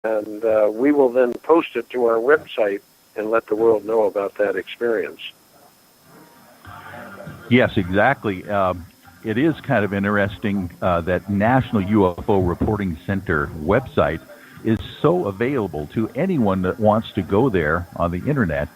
and we will then post it to our website and let the world know about that experience. Yes, exactly. It is kind of interesting that National UFO Reporting Center website is so available to anyone that wants to go there on the internet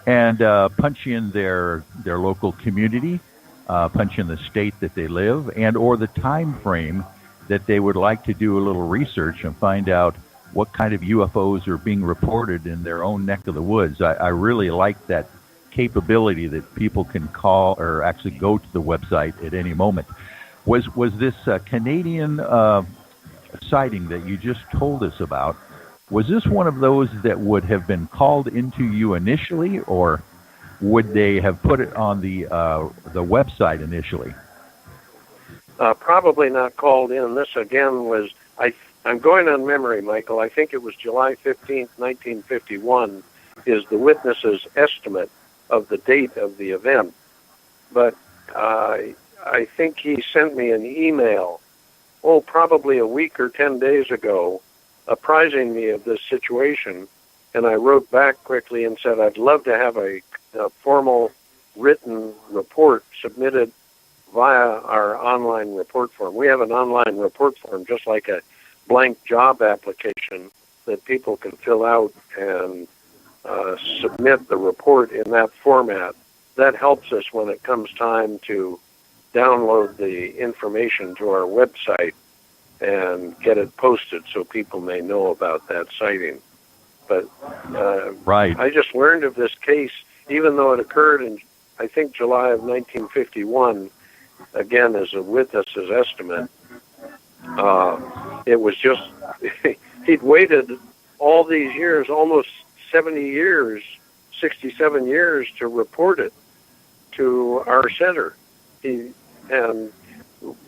and punch in their local community, punch in the state that they live, and or the time frame that they would like to do a little research and find out what kind of UFOs are being reported in their own neck of the woods. I really like that capability that people can call or actually go to the website at any moment. Was this Canadian sighting that you just told us about, was this one of those that would have been called into you initially, or would they have put it on the website initially? Probably not called in. This again was, I'm going on memory, Michael. I think it was July 15th, 1951 is the witness's estimate of the date of the event. But I think he sent me an email, probably a week or 10 days ago, apprising me of this situation. And I wrote back quickly and said, I'd love to have a formal written report submitted via our online report form. We have an online report form, just like a blank job application that people can fill out and submit the report in that format. That helps us when it comes time to download the information to our website and get it posted so people may know about that sighting. But right. I just learned of this case, even though it occurred in, I think, July of 1951, again, as a witness's estimate. It was just, he'd waited all these years, almost 70 years, 67 years, to report it to our center. And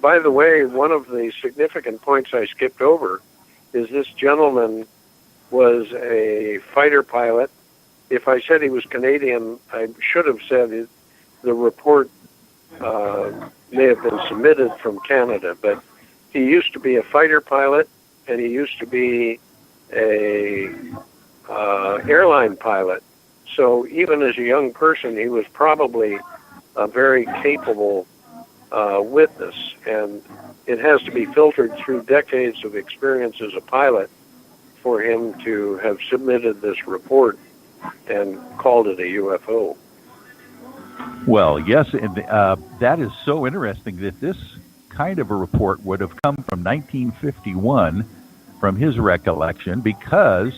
by the way, one of the significant points I skipped over is this gentleman was a fighter pilot. If I said he was Canadian, I should have said the report may have been submitted from Canada, but he used to be a fighter pilot, and he used to be a airline pilot. So even as a young person, he was probably a very capable witness, and it has to be filtered through decades of experience as a pilot for him to have submitted this report and called it a UFO. Well, yes, and that is so interesting that this kind of a report would have come from 1951 from his recollection, because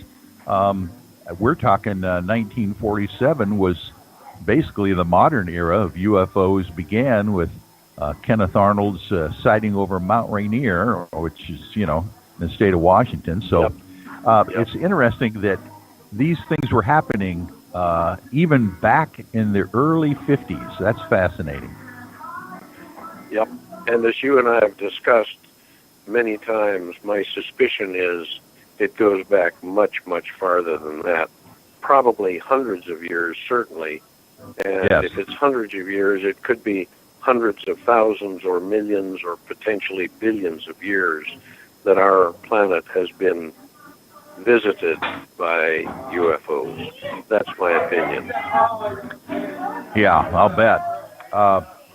we're talking 1947 was basically the modern era of UFOs began with Kenneth Arnold's sighting over Mount Rainier, which is, in the state of Washington. So it's interesting that these things were happening even back in the early 50s. That's fascinating. Yep. And as you and I have discussed many times, my suspicion is it goes back much, much farther than that. Probably hundreds of years, certainly. And if it's hundreds of years, it could be hundreds of thousands or millions or potentially billions of years that our planet has been visited by UFOs. That's my opinion. Yeah, I'll bet.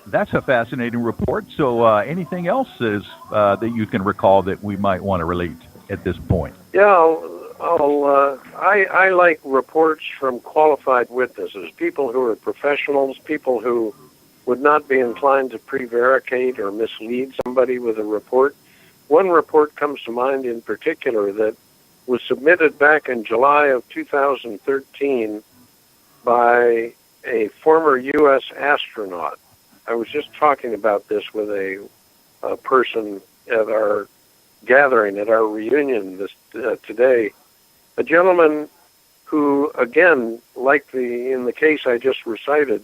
That's a fascinating report. So anything else that you can recall that we might want to relate at this point? Yeah, I like reports from qualified witnesses, people who are professionals, people who would not be inclined to prevaricate or mislead somebody with a report. One report comes to mind in particular that was submitted back in July of 2013 by a former U.S. astronaut. I was just talking about this with a person at our gathering, at our reunion today. A gentleman who, again, like in the case I just recited,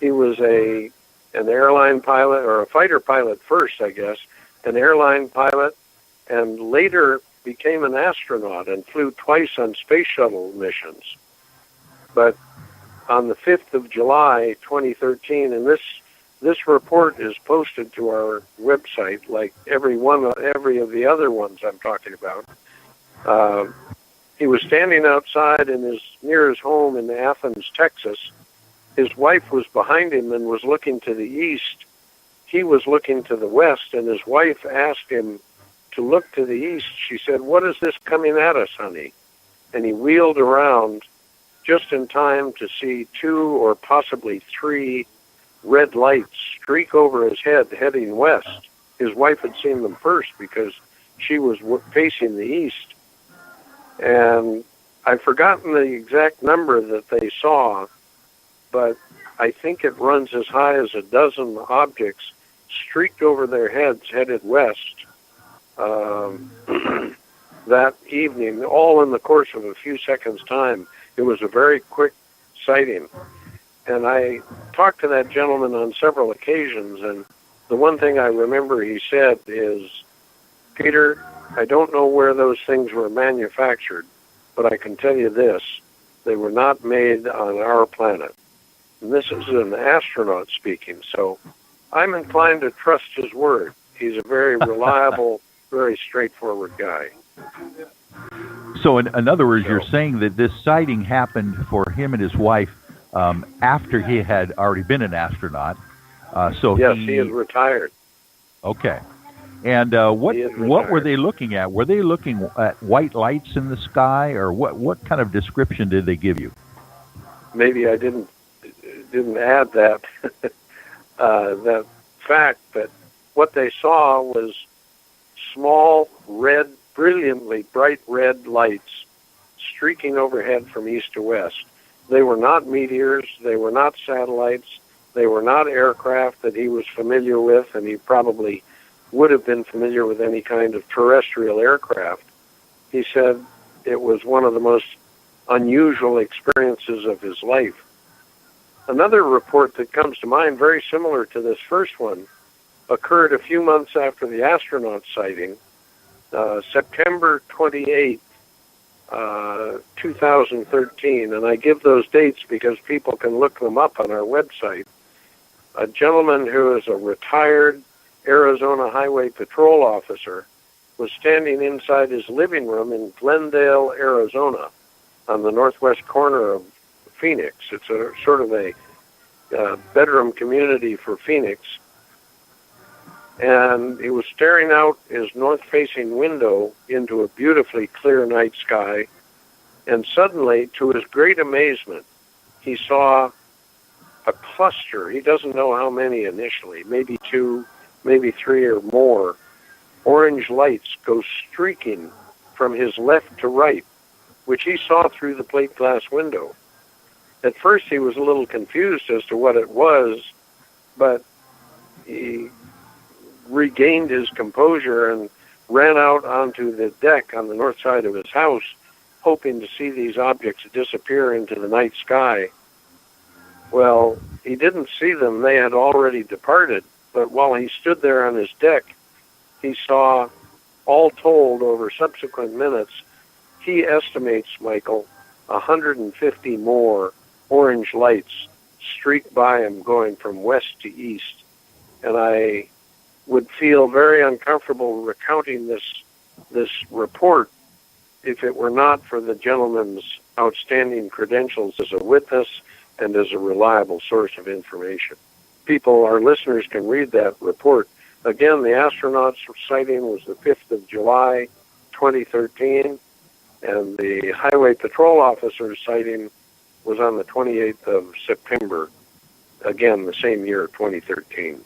he was an airline pilot, or a fighter pilot first, I guess, an airline pilot, and later became an astronaut and flew twice on space shuttle missions. But on the 5th of July, 2013, and this report is posted to our website, like every of the other ones I'm talking about. He was standing outside near his home in Athens, Texas. His wife was behind him and was looking to the east. He was looking to the west, and his wife asked him to look to the east. She said, "What is this coming at us, honey?" And he wheeled around just in time to see 2 or possibly 3 red lights streak over his head heading west. His wife had seen them first because she was facing the east. And I've forgotten the exact number that they saw, but I think it runs as high as a dozen objects streaked over their heads headed west that evening, all in the course of a few seconds' time. It was a very quick sighting. And I talked to that gentleman on several occasions, and the one thing I remember he said is, "Peter, I don't know where those things were manufactured, but I can tell you this, they were not made on our planet." And this is an astronaut speaking, so I'm inclined to trust his word. He's a very reliable, very straightforward guy. So in other words, you're saying that this sighting happened for him and his wife after he had already been an astronaut. Yes, he is retired. Okay. And what were they looking at? Were they looking at white lights in the sky, or what kind of description did they give you? Maybe I didn't add that that fact, but what they saw was small red, brilliantly bright red lights streaking overhead from east to west. They were not meteors, they were not satellites, they were not aircraft that he was familiar with, and he probably would have been familiar with any kind of terrestrial aircraft. He said it was one of the most unusual experiences of his life. Another report that comes to mind, very similar to this first one, occurred a few months after the astronaut sighting, September 28th, 2013, and I give those dates because people can look them up on our website. A gentleman who is a retired Arizona Highway Patrol officer was standing inside his living room in Glendale, Arizona, on the northwest corner of Phoenix. It's a sort of a bedroom community for Phoenix. And he was staring out his north-facing window into a beautifully clear night sky, and suddenly, to his great amazement, he saw a cluster. He doesn't know how many initially, maybe 2, maybe 3 or more, orange lights go streaking from his left to right, which he saw through the plate glass window. At first he was a little confused as to what it was, but he regained his composure and ran out onto the deck on the north side of his house, hoping to see these objects disappear into the night sky. Well, he didn't see them. They had already departed, but while he stood there on his deck, he saw, all told over subsequent minutes, he estimates, Michael, 150 more orange lights streak by him going from west to east. And I would feel very uncomfortable recounting this report if it were not for the gentleman's outstanding credentials as a witness and as a reliable source of information. People, our listeners, can read that report. Again, the astronaut's sighting was the 5th of July, 2013, and the Highway Patrol officer's sighting was on the 28th of September, again, the same year, 2013.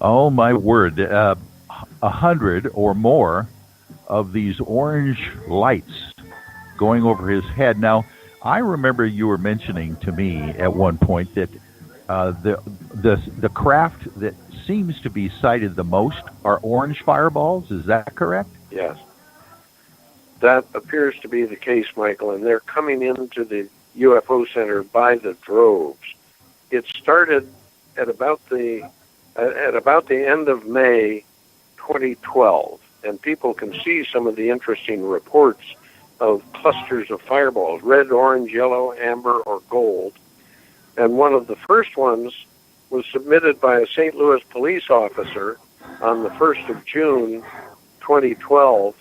Oh, my word. 100 or more of these orange lights going over his head. Now, I remember you were mentioning to me at one point that the craft that seems to be sighted the most are orange fireballs. Is that correct? Yes. That appears to be the case, Michael, and they're coming into the UFO Center by the droves. It started at about the end of May 2012, and people can see some of the interesting reports of clusters of fireballs, red, orange, yellow, amber, or gold. And one of the first ones was submitted by a St. Louis police officer on the 1st of June 2012,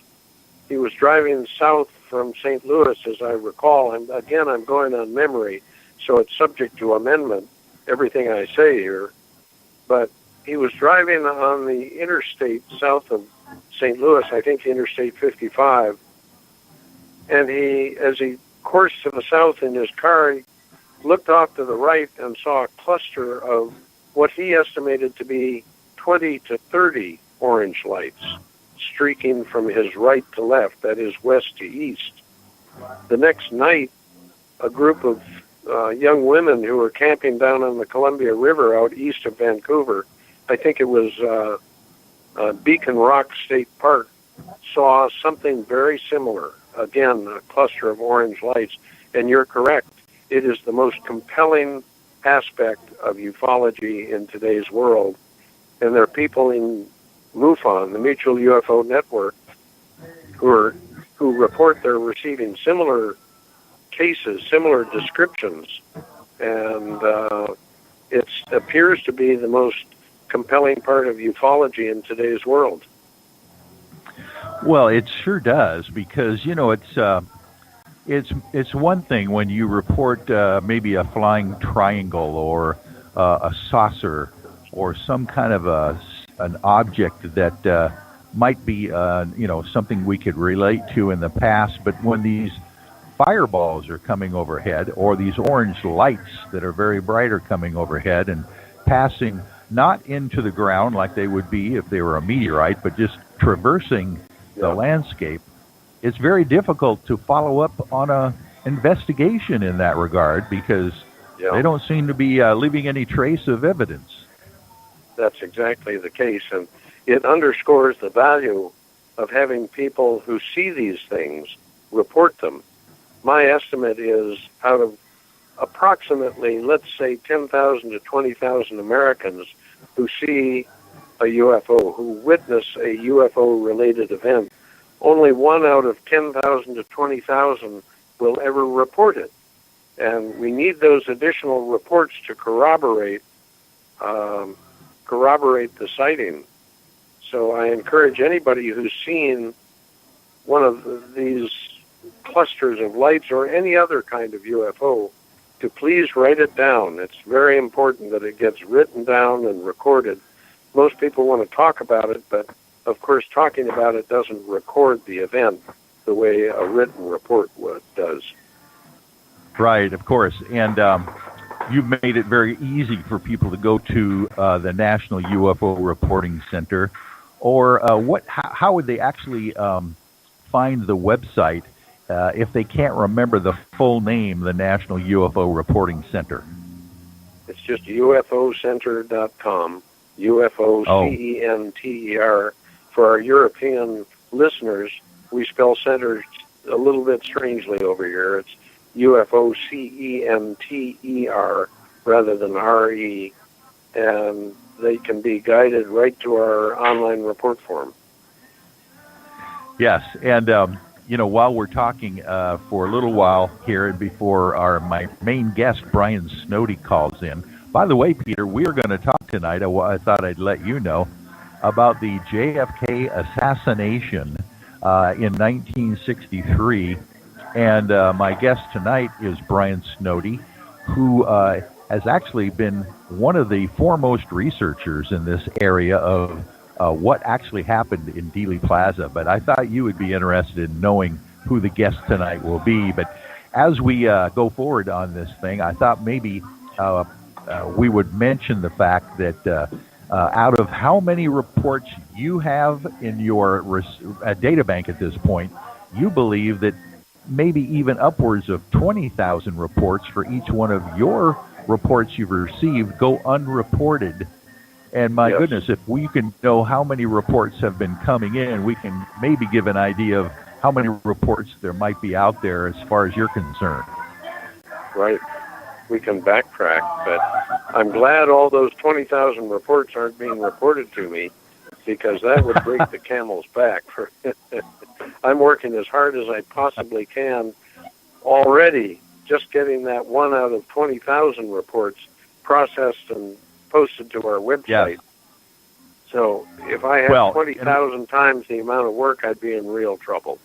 he was driving south from St. Louis, as I recall. And again, I'm going on memory, so it's subject to amendment, everything I say here. But he was driving on the interstate south of St. Louis, I think Interstate 55, and as he coursed to the south in his car, he looked off to the right and saw a cluster of what he estimated to be 20 to 30 orange lights streaking from his right to left, that is west to east. The next night, a group of young women who were camping down on the Columbia River out east of Vancouver, I think it was Beacon Rock State Park, saw something very similar. Again, a cluster of orange lights. And you're correct. It is the most compelling aspect of ufology in today's world. And there are people in MUFON, the Mutual UFO Network, who report they're receiving similar cases, similar descriptions. And it appears to be the most compelling part of ufology in today's world. Well, it sure does, because it's one thing when you report maybe a flying triangle or a saucer or some kind of an object that might be something we could relate to in the past, but when these fireballs are coming overhead, or these orange lights that are very bright are coming overhead and passing not into the ground like they would be if they were a meteorite, but just traversing the landscape, it's very difficult to follow up on a investigation in that regard, because they don't seem to be leaving any trace of evidence. That's exactly the case, and it underscores the value of having people who see these things report them. My estimate is, out of approximately, let's say, 10,000 to 20,000 Americans who see a UFO, who witness a UFO-related event, only 1 out of 10,000 to 20,000 will ever report it. And we need those additional reports to corroborate the sighting. So I encourage anybody who's seen one of these clusters of lights or any other kind of UFO to please write it down. It's very important that it gets written down and recorded. Most people want to talk about it, but of course talking about it doesn't record the event the way a written report does. Right, of course. And you've made it very easy for people to go to the National UFO Reporting Center. Or how would they actually find the website if they can't remember the full name, the National UFO Reporting Center? It's just ufocenter.com, UFOCENTER. For our European listeners, we spell center a little bit strangely over here. It's UFOCENTER rather than RE, and they can be guided right to our online report form. Yes, and while we're talking for a little while here before my main guest, Brian Snowdy, calls in. By the way, Peter, we are going to talk tonight, I thought I'd let you know, about the JFK assassination in 1963. And my guest tonight is Brian Snowdy, who has actually been one of the foremost researchers in this area of what actually happened in Dealey Plaza. But I thought you would be interested in knowing who the guest tonight will be. But as we go forward on this thing, I thought maybe we would mention the fact that out of how many reports you have in your data bank at this point, you believe that maybe even upwards of 20,000 reports for each one of your reports you've received go unreported. And my goodness, if we can know how many reports have been coming in, we can maybe give an idea of how many reports there might be out there as far as you're concerned. Right. We can backtrack, but I'm glad all those 20,000 reports aren't being reported to me, because that would break the camel's back. I'm working as hard as I possibly can already, just getting that 1 out of 20,000 reports processed and posted to our website. Yes. So if I had 20,000 times the amount of work, I'd be in real trouble.